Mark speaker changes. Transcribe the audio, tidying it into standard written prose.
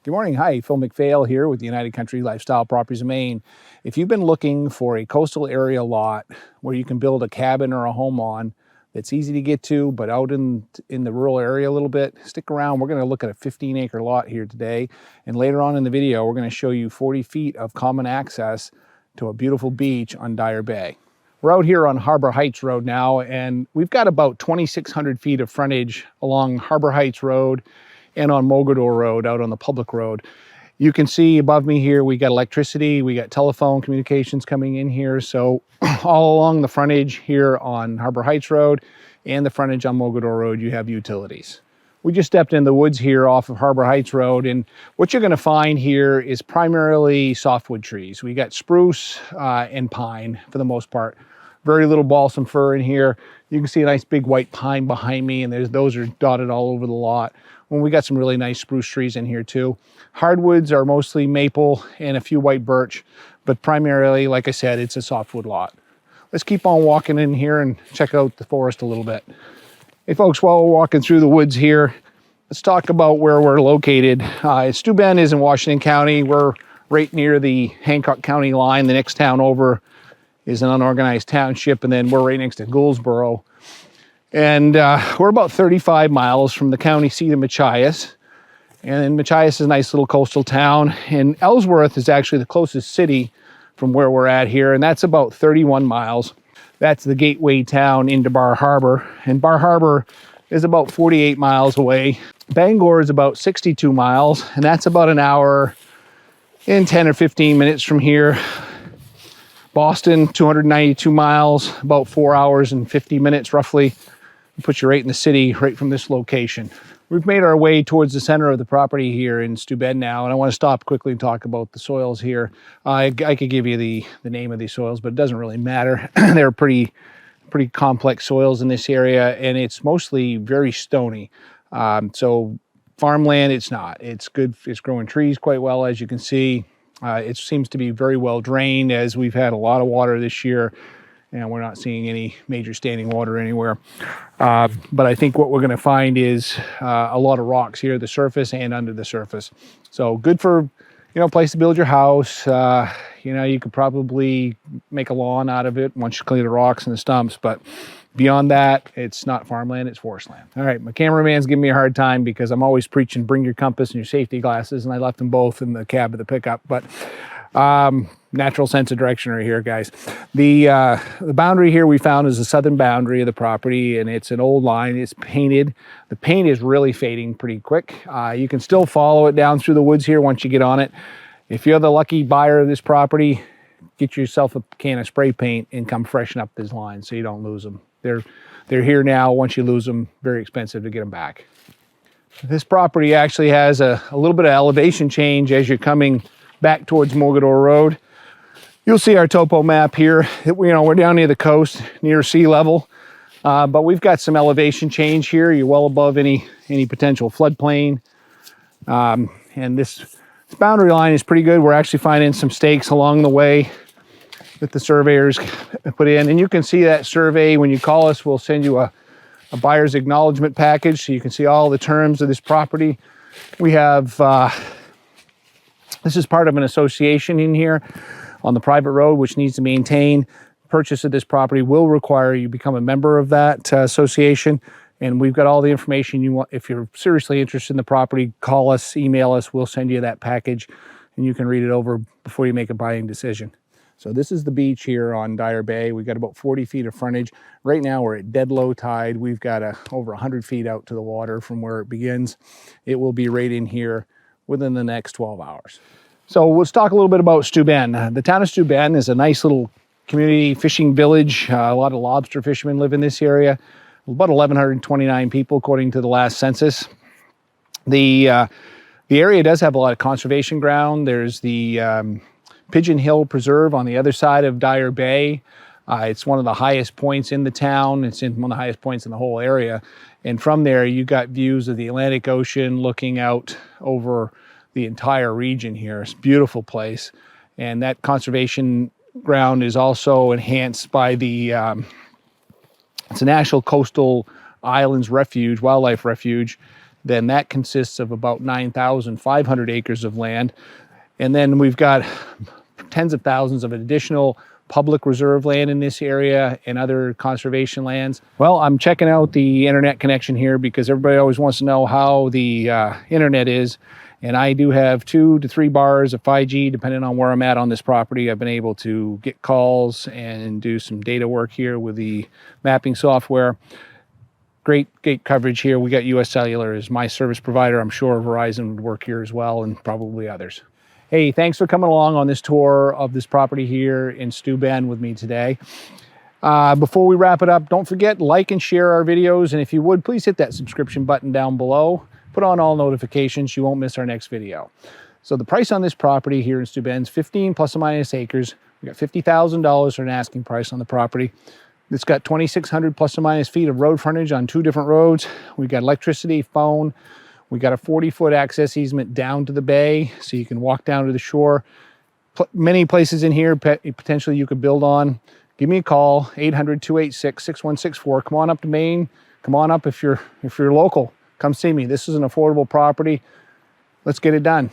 Speaker 1: Good morning. Hi, Phil McPhail here with United Country Lifestyle Properties of Maine. If you've been looking for a coastal area lot where you can build a cabin or a home on that's easy to get to, but out in the rural area a little bit, stick around. We're going to look at a 15-acre lot here today. And later on in the video, we're going to show you 40 feet of common access to a beautiful beach on Dyer Bay. We're out here on Harbor Heights Road now, and we've got about 2,600 feet of frontage along Harbor Heights Road and on Mogador Road out on the public road. You can see above me here, we got electricity, we got telephone communications coming in here. So all along the frontage here on Harbor Heights Road and the frontage on Mogador Road, you have utilities. We just stepped in the woods here off of Harbor Heights Road, and what you're gonna find here is primarily softwood trees. We got spruce and pine for the most part. Very little balsam fir in here. You can see a nice big white pine behind me, and those are dotted all over the lot. Well, we got some really nice spruce trees in here too. Hardwoods are mostly maple and a few white birch, but primarily, like I said, it's a softwood lot. Let's keep on walking in here and check out the forest a little bit. Hey folks, while we're walking through the woods here, let's talk about where we're located. Steuben is in Washington County. We're right near the Hancock County line. The next town over is an unorganized township, and then we're right next to Gouldsboro. And we're about 35 miles from the county seat of Machias. And Machias is a nice little coastal town. And Ellsworth is actually the closest city from where we're at here, and that's about 31 miles. That's the gateway town into Bar Harbor. And Bar Harbor is about 48 miles away. Bangor is about 62 miles, and that's about an hour and 10 or 15 minutes from here. Boston, 292 miles, about 4 hours and 50 minutes roughly. Put you right in the city, right from this location. We've made our way towards the center of the property here in Steuben now, and I want to stop quickly and talk about the soils here. I could give you the name of these soils, but it doesn't really matter. They're pretty complex soils in this area, and it's mostly very stony. So farmland, it's not. It's good. It's growing trees quite well, as you can see. It seems to be very well drained, as we've had a lot of water this year, and we're not seeing any major standing water anywhere. But I think what we're going to find is a lot of rocks here, the surface and under the surface. So good for, place to build your house. You could probably make a lawn out of it once you clear the rocks and the stumps, but beyond that, it's not farmland, it's forest land. All right, my cameraman's giving me a hard time because I'm always preaching bring your compass and your safety glasses, and I left them both in the cab of the pickup. But natural sense of direction right here, guys. The boundary here we found is the southern boundary of the property, and it's an old line. It's painted. The paint is really fading pretty quick. You can still follow it down through the woods here once you get on it. If you're the lucky buyer of this property, get yourself a can of spray paint and come freshen up this line so you don't lose them. They're here now. Once you lose them, very expensive to get them back. This property actually has a little bit of elevation change as you're coming back towards Mogador Road. You'll see our topo map here. We're down near the coast, near sea level, but we've got some elevation change here. You're well above any potential floodplain, and this boundary line is pretty good. We're actually finding some stakes along the way that the surveyors put in, and you can see that survey when you call us. We'll send you a buyer's acknowledgement package so you can see all the terms of this property. We have this is part of an association in here on the private road, which needs to maintain. Purchase of this property will require you become a member of that association, and we've got all the information you want. If you're seriously interested in the property, call us, email us, we'll send you that package, and you can read it over before you make a buying decision. So this is the beach here on Dyer Bay. We've got about 40 feet of frontage. Right now we're at dead low tide. We've got over 100 feet out to the water from where it begins. It will be right in here within the next 12 hours. So let's talk a little bit about Steuben. The town of Steuben is a nice little community fishing village. A lot of lobster fishermen live in this area. About 1,129 people according to the last census. The area does have a lot of conservation ground. There's the Pigeon Hill Preserve on the other side of Dyer Bay. It's one of the highest points in the town. It's in one of the highest points in the whole area. And from there, you got views of the Atlantic Ocean looking out over the entire region here. It's a beautiful place. And that conservation ground is also enhanced by the, it's a National Coastal Islands Refuge, Wildlife Refuge. then that consists of about 9,500 acres of land. And then we've got tens of thousands of additional public reserve land in this area and other conservation lands. Well, I'm checking out the internet connection here because everybody always wants to know how the internet is. And I do have 2 to 3 bars of 5G depending on where I'm at on this property. I've been able to get calls and do some data work here with the mapping software. Great coverage here. We got US Cellular as my service provider. I'm sure Verizon would work here as well, and probably others. Hey, thanks for coming along on this tour of this property here in Steuben with me today. Before we wrap it up, don't forget, like and share our videos. And if you would, please hit that subscription button down below. Put on all notifications. You won't miss our next video. So the price on this property here in Steuben is 15 plus or minus acres. We got $50,000 for an asking price on the property. It's got 2,600 plus or minus feet of road frontage on 2 different roads. We got electricity, phone. We got a 40-foot access easement down to the bay, so you can walk down to the shore. Many places in here potentially you could build on. Give me a call, 800-286-6164. Come on up to Maine. Come on up if you're local. Come see me. This is an affordable property. Let's get it done.